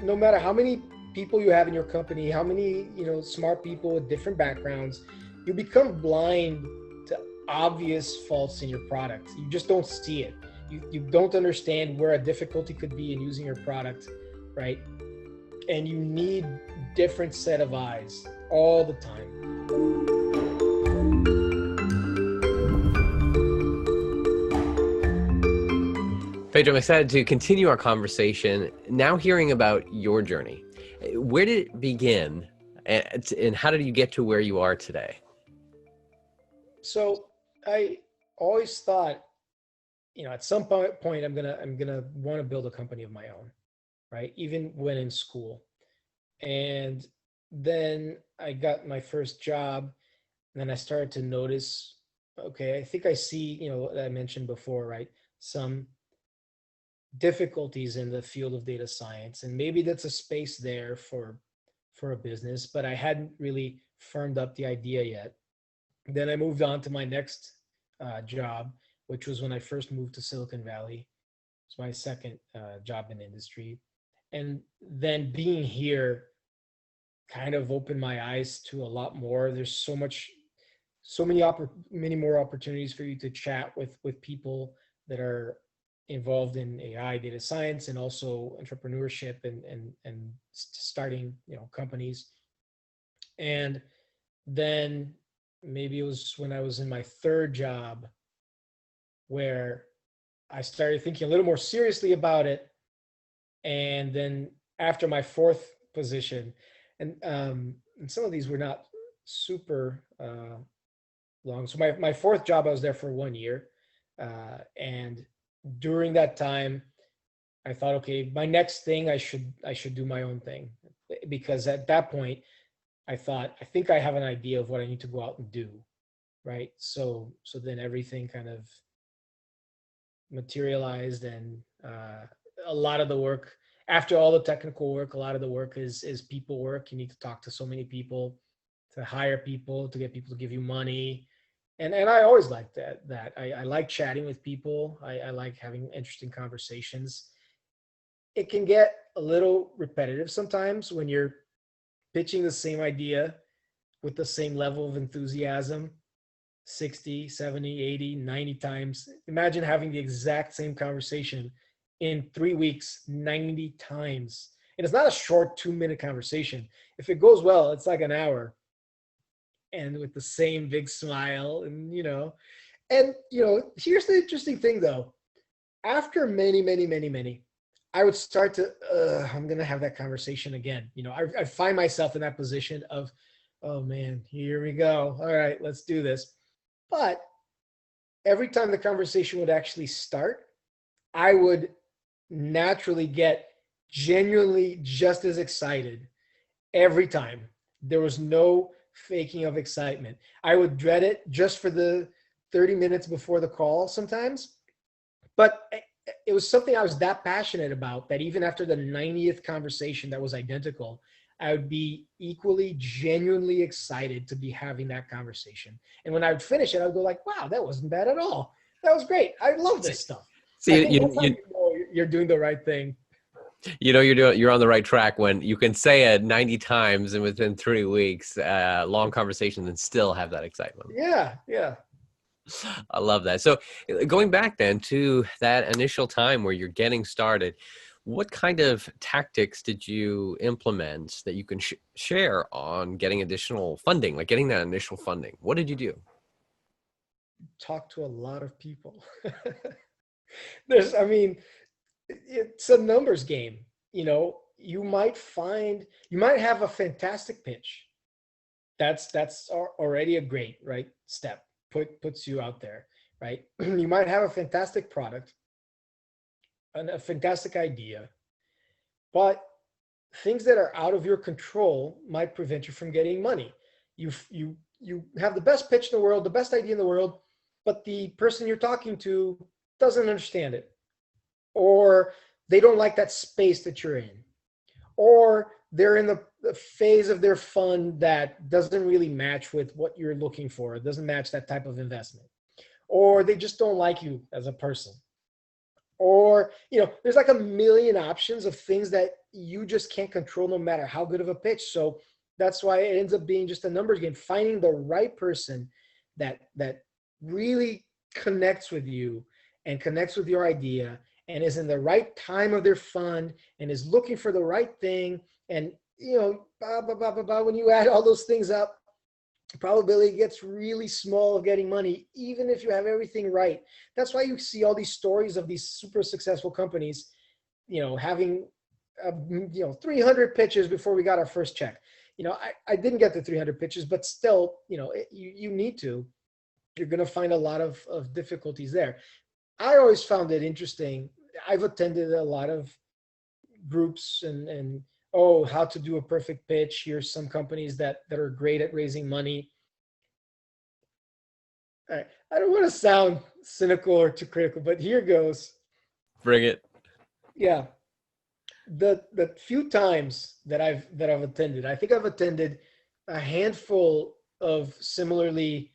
no matter how many people you have in your company, how many, smart people with different backgrounds, you become blind to obvious faults in your product. You just don't see it. You don't understand where a difficulty could be in using your product, right? And you need different set of eyes all the time. Pedro, I'm excited to continue our conversation, now hearing about your journey. Where did it begin, and how did you get to where you are today? So I always thought, at some point I'm gonna want to build a company of my own, right? Even when in school. And then I got my first job, and then I started to notice, okay, I think I see, what I mentioned before, right? Some difficulties in the field of data science, and maybe that's a space there for a business, but I hadn't really firmed up the idea yet. Then I moved on to my next job, which was when I first moved to Silicon Valley. It's my second job in industry. And then being here kind of opened my eyes to a lot more. There's many more opportunities for you to chat with people that are involved in AI, data science, and also entrepreneurship and starting, companies. And then maybe it was when I was in my third job where I started thinking a little more seriously about it. And then after my fourth position, and some of these were not super long. So my fourth job, I was there for 1 year, and during that time, I thought, okay, my next thing, I should do my own thing, because at that point, I thought, I think I have an idea of what I need to go out and do, right? So then everything kind of materialized, and a lot of the work, after all the technical work, a lot of the work is people work. You need to talk to so many people, to hire people, to get people to give you money. And I always liked that I like chatting with people. I like having interesting conversations. It can get a little repetitive sometimes when you're pitching the same idea with the same level of enthusiasm 60, 70, 80, 90 times. Imagine having the exact same conversation in 3 weeks, 90 times. And it's not a short 2-minute conversation. If it goes well, it's like an hour, and with the same big smile, and here's the interesting thing though. After many, I would start to, I'm going to have that conversation again. I find myself in that position of, oh man, here we go. All right, let's do this. But every time the conversation would actually start, I would naturally get genuinely just as excited every time. There was no faking of excitement. I would dread it just for the 30 minutes before the call sometimes. But it was something I was that passionate about that even after the 90th conversation that was identical, I would be equally genuinely excited to be having that conversation. And when I would finish it, I would go like, wow, that wasn't bad at all. That was great. I love this stuff. I See, think that's how you're doing the right thing. you're on the right track when you can say it 90 times and within 3 weeks, long conversations, and still have that excitement. Yeah. I love that. So going back then to that initial time where you're getting started, what kind of tactics did you implement that you can share on getting additional funding, like getting that initial funding? What did you do? Talk to a lot of people. It's a numbers game. You might have a fantastic pitch. That's already a great, right, step. Puts you out there, right? You might have a fantastic product and a fantastic idea, but things that are out of your control might prevent you from getting money. You have the best pitch in the world, the best idea in the world, but the person you're talking to doesn't understand it, or they don't like that space that you're in, or they're in the phase of their fund that doesn't really match with what you're looking for. It doesn't match that type of investment, or they just don't like you as a person. Or, there's like a million options of things that you just can't control no matter how good of a pitch. So that's why it ends up being just a numbers game, finding the right person that really connects with you and connects with your idea and is in the right time of their fund and is looking for the right thing. And, blah, blah, blah, blah, blah. When you add all those things up, probability gets really small of getting money, even if you have everything right. That's why you see all these stories of these super successful companies, having, 300 pitches before we got our first check. I didn't get the 300 pitches, but still, you need to. You're going to find a lot of difficulties there. I always found it interesting. I've attended a lot of groups and oh, how to do a perfect pitch. Here's some companies that are great at raising money. I don't want to sound cynical or too critical, but here goes. Bring it. Yeah. The few times that I've attended, I think I've attended a handful of similarly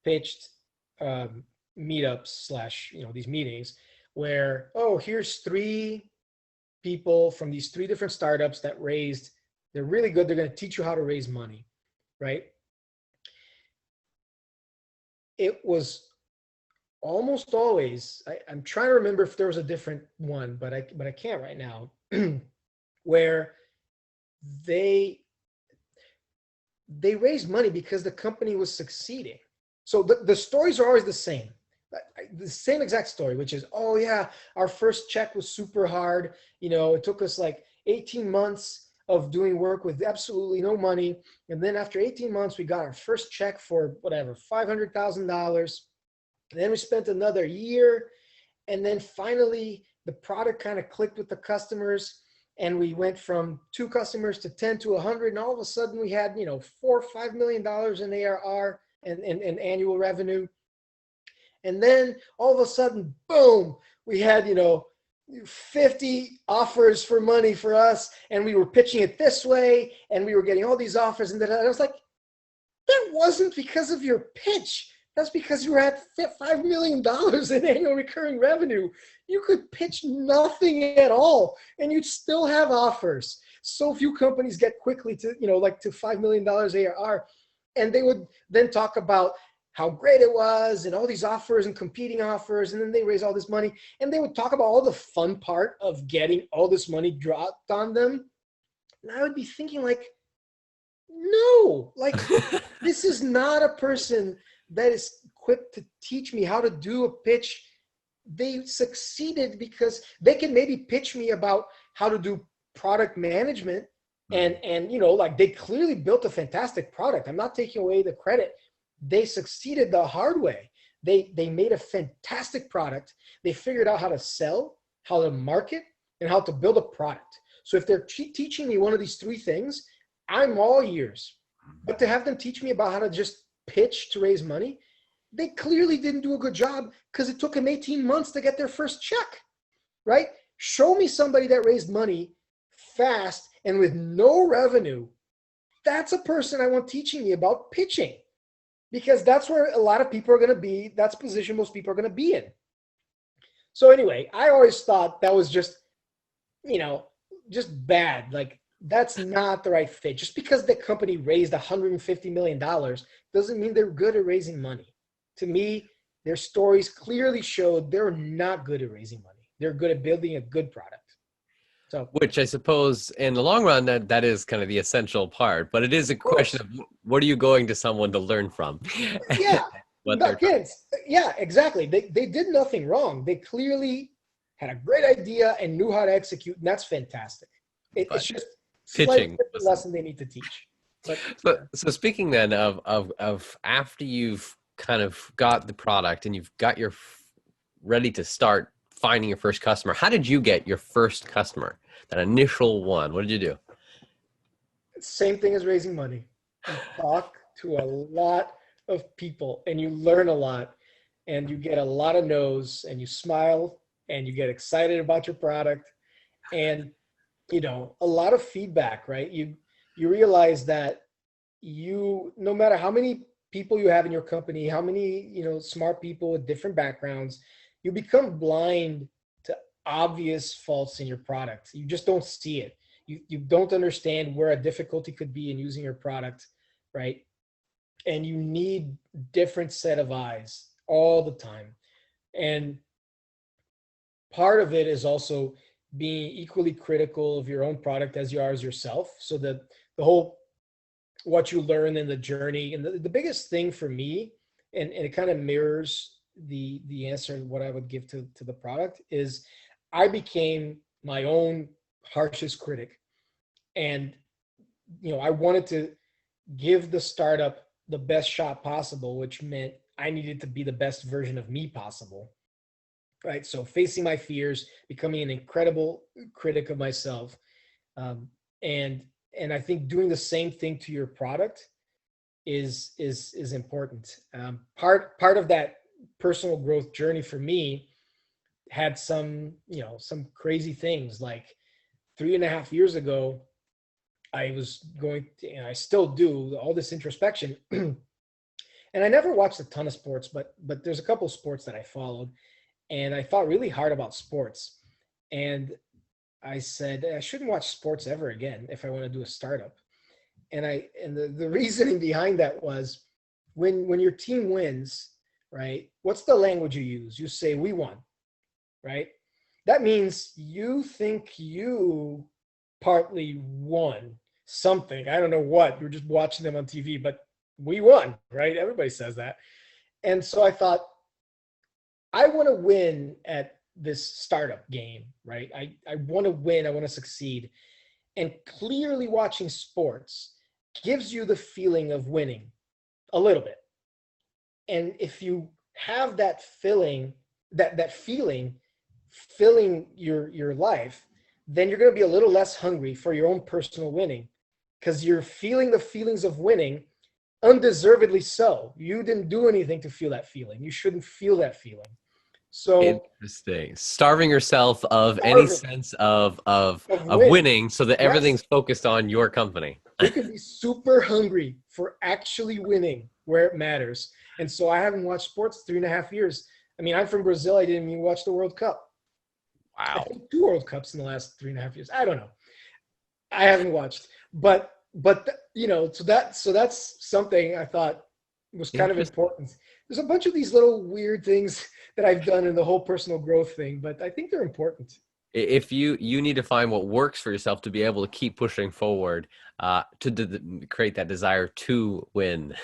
pitched meetups slash these meetings where, oh, here's 3 people from these 3 different startups that raised, they're really good, they're going to teach you how to raise money, right? It was almost always, I'm trying to remember if there was a different one, but I can't right now, where they raised money because the company was succeeding. So the stories are always the same exact story, which is, oh yeah, our first check was super hard. It took us like 18 months of doing work with absolutely no money. And then after 18 months, we got our first check for whatever, $500,000. Then we spent another year. And then finally the product kind of clicked with the customers. And we went from 2 customers to 10 to 100. And all of a sudden we had, $4 or $5 million in ARR and annual revenue. And then all of a sudden, boom, we had, 50 offers for money for us. And we were pitching it this way. And we were getting all these offers. And I was like, that wasn't because of your pitch. That's because you were at $5 million in annual recurring revenue. You could pitch nothing at all, and you'd still have offers. So few companies get quickly to, to $5 million ARR. And they would then talk about how great it was and all these offers and competing offers. And then they raise all this money. And they would talk about all the fun part of getting all this money dropped on them. And I would be thinking like, no, like this is not a person that is equipped to teach me how to do a pitch. They succeeded because they can maybe pitch me about how to do product management. And like they clearly built a fantastic product. I'm not taking away the credit. They succeeded the hard way. They made a fantastic product. They figured out how to sell, how to market, and how to build a product. So if they're teaching me one of these 3 things, I'm all ears. But to have them teach me about how to just pitch to raise money, they clearly didn't do a good job because it took them 18 months to get their first check, right? Show me somebody that raised money fast and with no revenue. That's a person I want teaching me about pitching, because that's where a lot of people are going to be. That's the position most people are going to be in. So anyway, I always thought that was just, just bad. Like, that's not the right fit. Just because the company raised $150 million doesn't mean they're good at raising money. To me, their stories clearly showed they're not good at raising money. They're good at building a good product. So, which I suppose in the long run, that is kind of the essential part, but it is a question of what are you going to someone to learn from? Yeah. What they're yeah, exactly. They did nothing wrong. They clearly had a great idea and knew how to execute, and that's fantastic. It's just pitching a lesson they need to teach. But so speaking then of after you've kind of got the product and you've got your ready to start finding your first customer, how did you get your first customer? That initial one, what did you do? Same thing as raising money. You talk to a lot of people and you learn a lot and you get a lot of no's and you smile and you get excited about your product and a lot of feedback, right? You realize that no matter how many people you have in your company, how many smart people with different backgrounds, you become blind obvious faults in your product. You just don't see it. You don't understand where a difficulty could be in using your product, right? And you need different set of eyes all the time. And part of it is also being equally critical of your own product as you are as yourself. So that the whole what you learn in the journey, and the biggest thing for me, and it kind of mirrors the answer what I would give to the product, is I became my own harshest critic. And I wanted to give the startup the best shot possible, which meant I needed to be the best version of me possible. Right. So facing my fears, becoming an incredible critic of myself. Um, and and I think doing the same thing to your product is important. Part of that personal growth journey for me had some crazy things. Like 3.5 years ago, I was going to, and I still do all this introspection. And I never watched a ton of sports, but there's a couple of sports that I followed, and I thought really hard about sports. And I said I shouldn't watch sports ever again if I want to do a startup. And the reasoning behind that was, when your team wins, right? What's the language you use? You say we won, right? That means you think you partly won something. I don't know what. You're just watching them on TV, but we won, right? Everybody says that. And so I thought, I want to win at this startup game, right? I want to win. I want to succeed. And clearly watching sports gives you the feeling of winning a little bit. And if you have that feeling, that feeling filling your life, then you're going to be a little less hungry for your own personal winning, because you're feeling the feelings of winning undeservedly so. You didn't do anything to feel that feeling. You shouldn't feel that feeling. So Interesting. Starving yourself of any starving sense of of win. winning so that everything's Yes. focused on your company. You can be super hungry for actually winning where it matters. And so I haven't watched sports 3.5 years. I mean, I'm from Brazil. I didn't even watch the World Cup. I Wow. think 2 World Cups in the last 3.5 years. I don't know. I haven't watched, but so that's something I thought was kind of Interesting. important. There's a bunch of these little weird things that I've done in the whole personal growth thing, but I think they're important. If you need to find what works for yourself to be able to keep pushing forward, create that desire to win,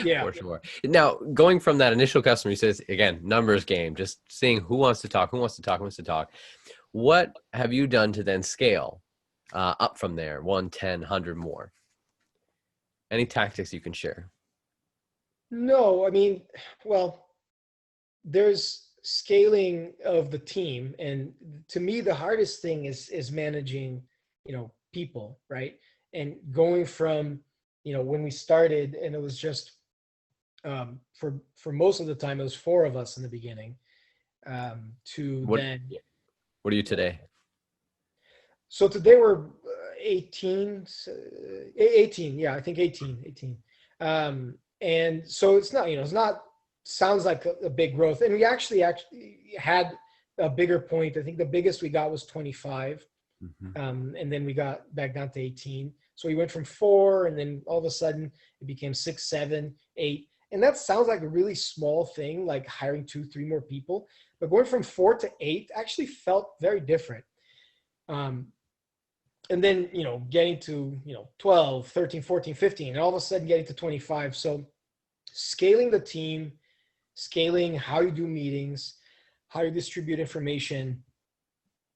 Yeah. for sure. Now, going from that initial customer, he says again, numbers game, just seeing who wants to talk, who wants to talk, who wants to talk. What have you done to then scale up from there? 1, 10, 100 more. Any tactics you can share? No, I mean, well, there's scaling of the team, and to me the hardest thing is managing people, right? And going from when we started, and it was just for most of the time it was four of us in the beginning, to What then What are you today? so today we're 18, 18, yeah, I think 18. And so it's not, sounds like a big growth. And we actually had a bigger point. I think the biggest we got was 25. Mhm. And then we got back down to 18. So we went from four, and then all of a sudden it became 6, 7, 8. And that sounds like a really small thing, like hiring 2, 3 more people. But going from 4 to 8 actually felt very different. Um, and then getting to 12, 13, 14, 15, and all of a sudden getting to 25. So scaling the team, scaling how you do meetings, how you distribute information,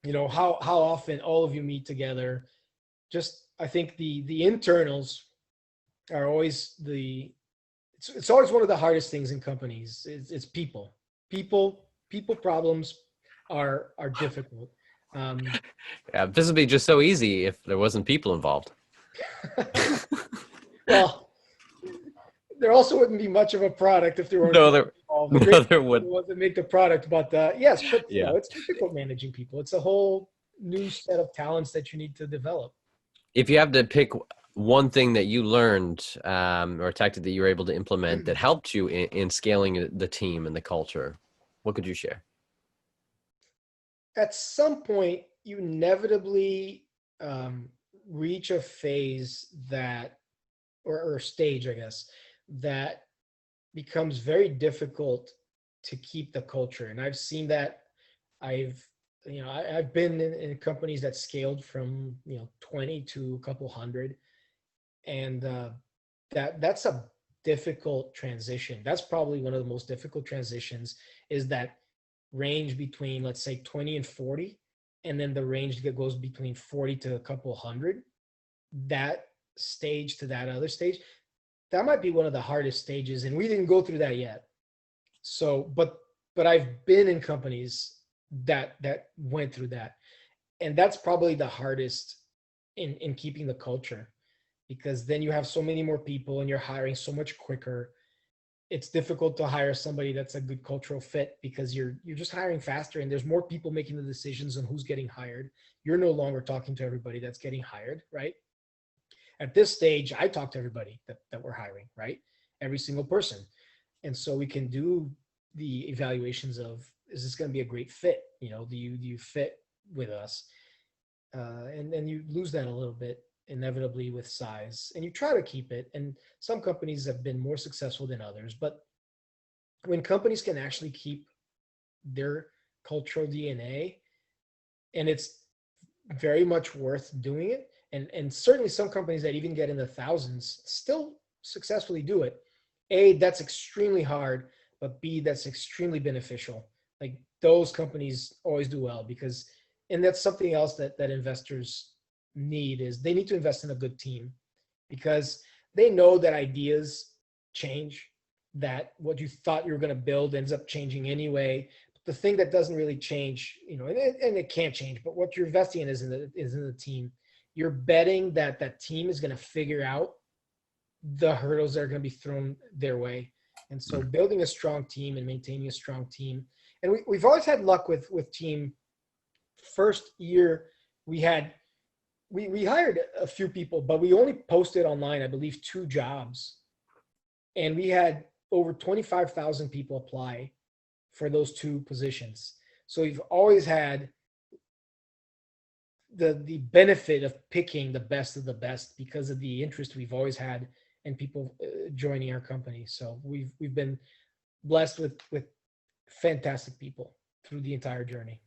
how often all of you meet together. Just, I think the internals are always it's always one of the hardest things in companies. It's people problems are difficult. um Yeah, this would be just so easy if there wasn't people involved. well, there also wouldn't be much of a product if there weren't No, people there, involved. The no, great there people are the would. ones that make the product. But yes, but Yeah. it's difficult managing people. It's a whole new set of talents that you need to develop. If you have to pick one thing that you learned or a tactic that you were able to implement that helped you in scaling the team and the culture, what could you share? At some point, you inevitably um, reach a phase that, or stage, I guess, that becomes very difficult to keep the culture. And I've seen that. I've I've been in companies that scaled from 20 to a couple hundred, and that's a difficult transition. That's probably one of the most difficult transitions, is that range between, let's say, 20 and 40, and then the range that goes between 40 to a couple hundred. That stage to that other stage, that might be one of the hardest stages, and we didn't go through that yet. So, but I've been in companies that went through that, and that's probably the hardest in keeping the culture, because then you have so many more people and you're hiring so much quicker. It's difficult to hire somebody that's a good cultural fit, because you're just hiring faster, and there's more people making the decisions on who's getting hired. You're no longer talking to everybody that's getting hired, right? At this stage, I talk to everybody that we're hiring, right? Every single person. And so we can do the evaluations of, is this going to be a great fit? Do you fit with us? And then you lose that a little bit inevitably with size, and you try to keep it. And some companies have been more successful than others, but when companies can actually keep their cultural DNA, and it's very much worth doing it. And certainly some companies that even get in the thousands still successfully do it. A, that's extremely hard, but B, that's extremely beneficial. Like, those companies always do well, because, and that's something else that investors need, is they need to invest in a good team, because they know that ideas change, that what you thought you were going to build ends up changing anyway. The thing that doesn't really change, and it can't change, but what you're investing in is in the team. You're betting that that team is going to figure out the hurdles that are going to be thrown their way. And so building a strong team and maintaining a strong team. And we've always had luck with team. First year, we had we hired a few people, but we only posted online, I believe, 2 jobs, and we had over 25,000 people apply for those 2 positions. So we've always had the benefit of picking the best of the best, because of the interest we've always had in people joining our company. So we've been blessed with fantastic people through the entire journey.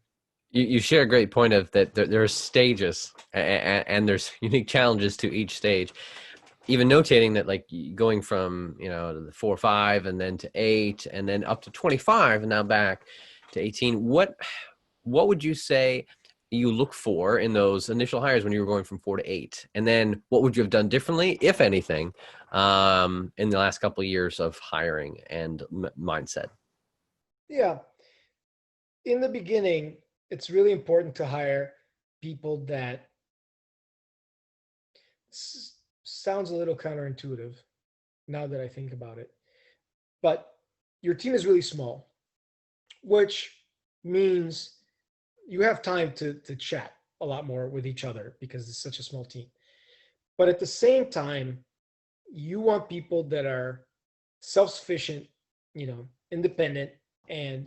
You share a great point of that there are stages, and there's unique challenges to each stage. Even notating that, like, going from the 4 or 5 and then to 8 and then up to 25 and now back to 18. What would you say you look for in those initial hires when you were going from 4 to 8, and then what would you have done differently, if anything, in the last couple of years of hiring and mindset? Yeah. In the beginning, it's really important to hire people that sounds a little counterintuitive now that I think about it. But your team is really small, which means you have time to chat a lot more with each other, because it's such a small team. But at the same time, you want people that are self-sufficient, independent, and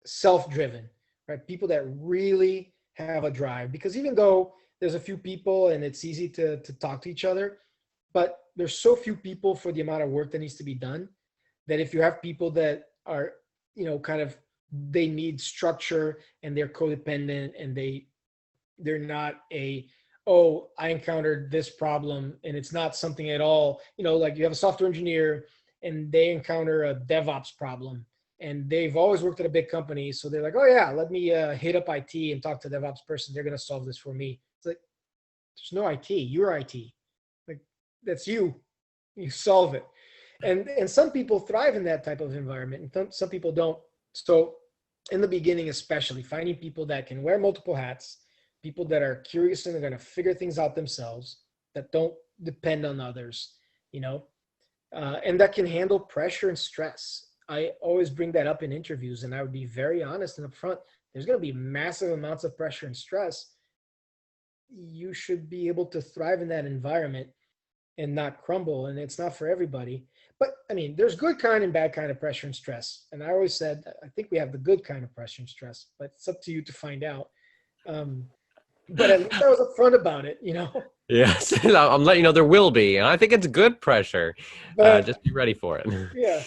self-driven, right? People that really have a drive. Because even though there's a few people and it's easy to talk to each other, but there's so few people for the amount of work that needs to be done, that if you have people that are, kind of, they need structure, and they're codependent, and they're not a, oh, I encountered this problem and it's not something at all, like you have a software engineer and they encounter a DevOps problem, and they've always worked at a big company, so they're like, oh yeah, let me hit up IT and talk to the DevOps person, they're going to solve this for me. It's like, there's no IT, you're IT. Like, that's you solve it. And some people thrive in that type of environment, and some people don't. So in the beginning, especially, finding people that can wear multiple hats, people that are curious and are going to figure things out themselves, that don't depend on others, you know, and that can handle pressure and stress. I always bring that up in interviews, and I would be very honest and upfront. There's going to be massive amounts of pressure and stress. You should be able to thrive in that environment and not crumble. And it's not for everybody. But I mean, there's good kind and bad kind of pressure and stress. And I always said, I think we have the good kind of pressure and stress, but it's up to you to find out. Um, but at least I was upfront about it, you know. Yes, I'm letting you know there will be, and I think it's good pressure. But Just be ready for it. yeah,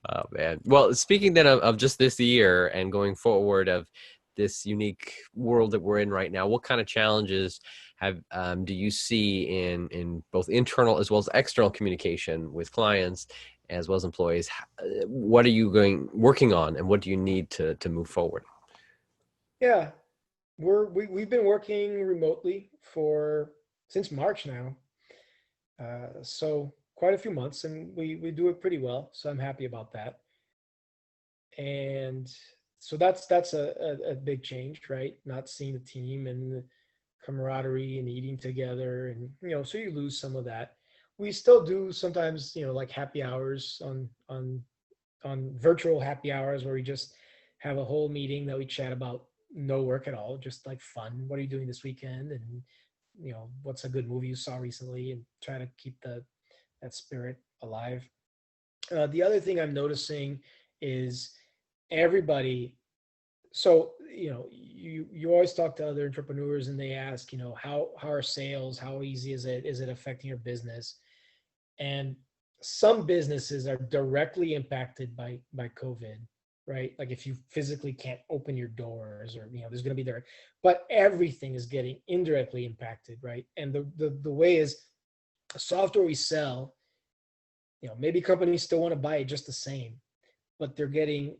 Oh man. Well, speaking then of just this year and going forward of this unique world that we're in right now, what kind of challenges have do you see in both internal as well as external communication with clients as well as employees? What are you working on, and what do you need to move forward? yeah, we've been working remotely for since March now, so quite a few months, and we do it pretty well. So I'm happy about that. And so that's a big change, right? Not seeing the team and the camaraderie and eating together, and so you lose some of that. We still do sometimes, like happy hours on virtual happy hours where we just have a whole meeting that we chat about no work at all, just like fun. What are you doing this weekend? And what's a good movie you saw recently, and try to keep that spirit alive. The other thing I'm noticing is everybody. So you always talk to other entrepreneurs and they ask, how are sales? How easy is it? Is it affecting your business? And some businesses are directly impacted by COVID, right? Like if you physically can't open your doors, or there's going to be there, but everything is getting indirectly impacted, right? And the way is software we sell, maybe companies still want to buy it just the same, but it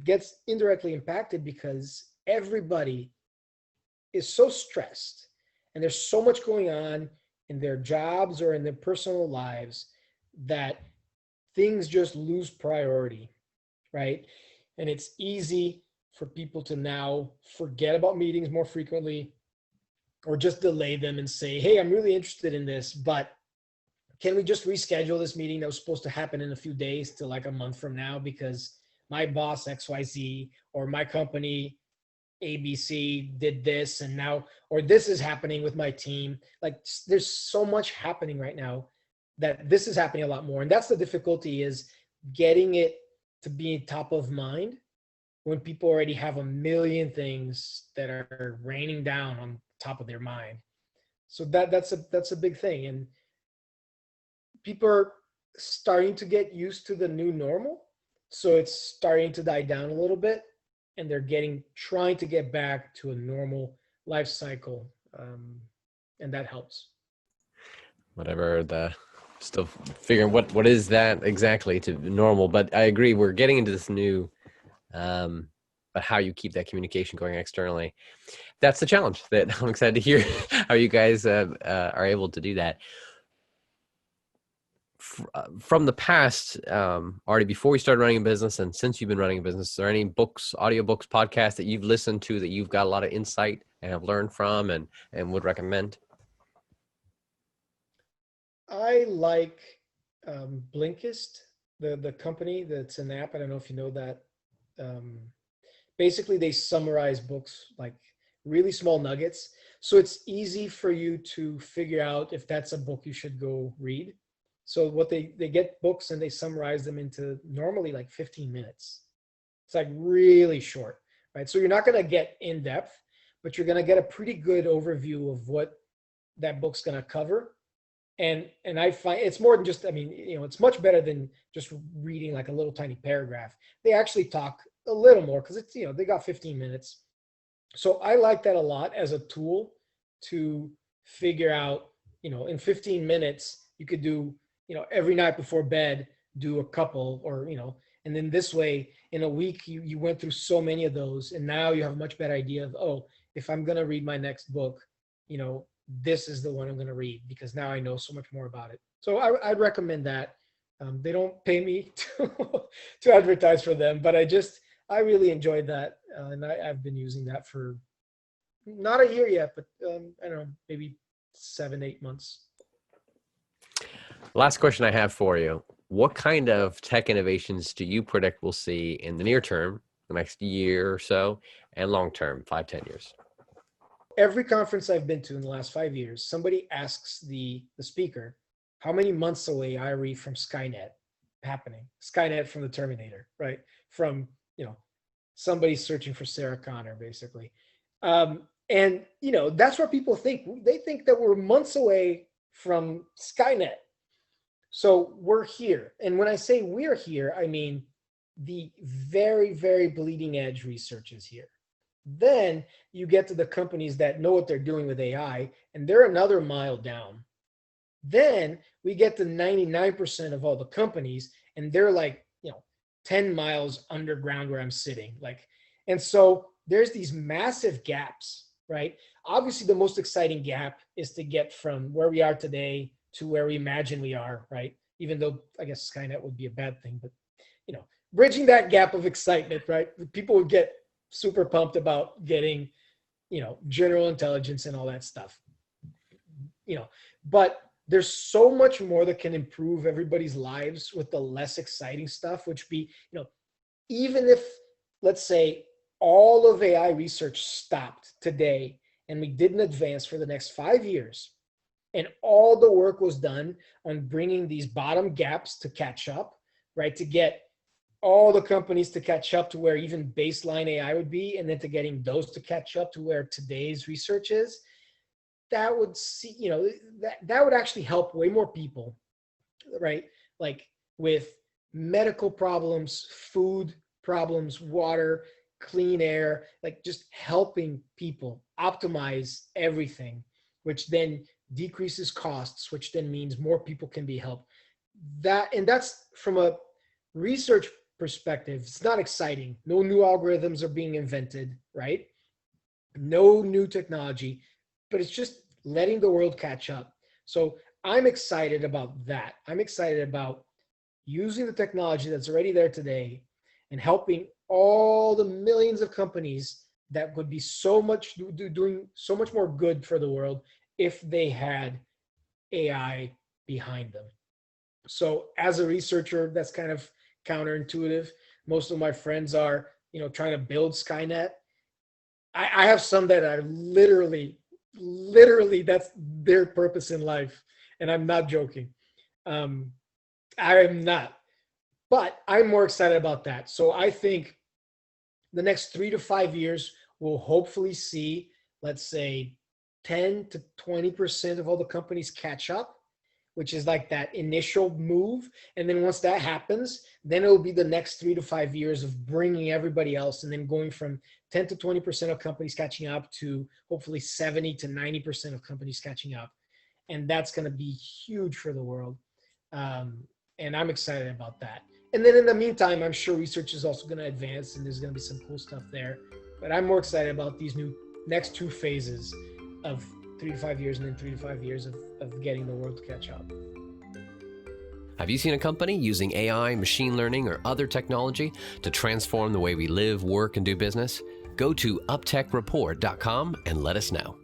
gets indirectly impacted because everybody is so stressed and there's so much going on in their jobs or in their personal lives that things just lose priority, right? And it's easy for people to now forget about meetings more frequently, or just delay them and say, hey, I'm really interested in this, but can we just reschedule this meeting that was supposed to happen in a few days to like a month from now, because my boss XYZ or my company ABC did this, and now, or this is happening with my team. Like there's so much happening right now that this is happening a lot more. And that's the difficulty, is getting it to be top of mind when people already have a million things that are raining down on top of their mind. So that's a big thing. And people are starting to get used to the new normal. So it's starting to die down a little bit, and they're trying to get back to a normal life cycle. And that helps. Whatever the still figuring what is that exactly to normal, but I agree we're getting into this new but how you keep that communication going externally, that's the challenge that I'm excited to hear how you guys are able to do that. From the past, already before you started running a business and since you've been running a business, is there any books, audiobooks, podcasts that you've listened to that you've got a lot of insight and have learned from and would recommend? I like Blinkist, the company that's an app. I don't know if you know that. Um, Basically, they summarize books like really small nuggets, so it's easy for you to figure out if that's a book you should go read. So what they get books and they summarize them into normally like 15 minutes. It's like really short, right? So you're not going to get in depth, but you're going to get a pretty good overview of what that book's going to cover. And I find it's more than just, I mean, it's much better than just reading like a little tiny paragraph. They actually talk a little more because it's, they got 15 minutes. So I like that a lot as a tool to figure out, in 15 minutes you could do, every night before bed, do a couple, or and then this way in a week you went through so many of those, and now you have a much better idea of, oh, if I'm going to read my next book, this is the one I'm going to read, because now I know so much more about it. So I'd recommend that. They don't pay me to advertise for them, but I really enjoyed that, and I've been using that for not a year yet, but I don't know, maybe 7, 8 months. Last question I have for you. What kind of tech innovations do you predict we'll see in the near term, the next year or so, and long term, 5, 10 years? Every conference I've been to in the last 5 years, somebody asks the speaker how many months away are we from Skynet happening? Skynet from the Terminator, right? From somebody searching for Sarah Connor, basically. And, that's what people think. They think that we're months away from Skynet. So we're here. And when I say we're here, I mean the very, very bleeding edge research is here. Then you get to the companies that know what they're doing with AI, and they're another mile down. Then we get to 99% of all the companies, and they're like, 10 miles underground where I'm sitting. And so there's these massive gaps, right? Obviously, the most exciting gap is to get from where we are today to where we imagine we are, right? Even though I guess Skynet would be a bad thing, but bridging that gap of excitement, right? People would get super pumped about getting, general intelligence and all that stuff. But there's so much more that can improve everybody's lives with the less exciting stuff, which be, even if, let's say, all of AI research stopped today and we didn't advance for the next 5 years, and all the work was done on bringing these bottom gaps to catch up, right? To get all the companies to catch up to where even baseline AI would be, and then to getting those to catch up to where today's research is, that would that would actually help way more people, right? Like with medical problems, food problems, water, clean air, like just helping people optimize everything, which then decreases costs, which then means more people can be helped. That's from a research perspective. It's not exciting. No new algorithms are being invented, right? No new technology, but it's just letting the world catch up. So I'm excited about that. I'm excited about using the technology that's already there today and helping all the millions of companies that would be doing so much more good for the world if they had AI behind them. So as a researcher, that's kind of counterintuitive. Most of my friends are, trying to build Skynet. I have some that are literally that's their purpose in life, and I'm not joking. I am not, but I'm more excited about that. So I think the next 3 to 5 years we'll hopefully see, let's say, 10 to 20% of all the companies catch up, which is like that initial move. And then once that happens, then it'll be the next 3 to 5 years of bringing everybody else, and then going from 10 to 20% of companies catching up to hopefully 70 to 90% of companies catching up. And that's going to be huge for the world. And I'm excited about that. And then in the meantime, I'm sure research is also going to advance, and there's going to be some cool stuff there. But I'm more excited about these next 2 phases of 3 to 5 years, and then 3 to 5 years of getting the world to catch up. Have you seen a company using AI, machine learning, or other technology to transform the way we live, work, and do business? Go to uptechreport.com and let us know.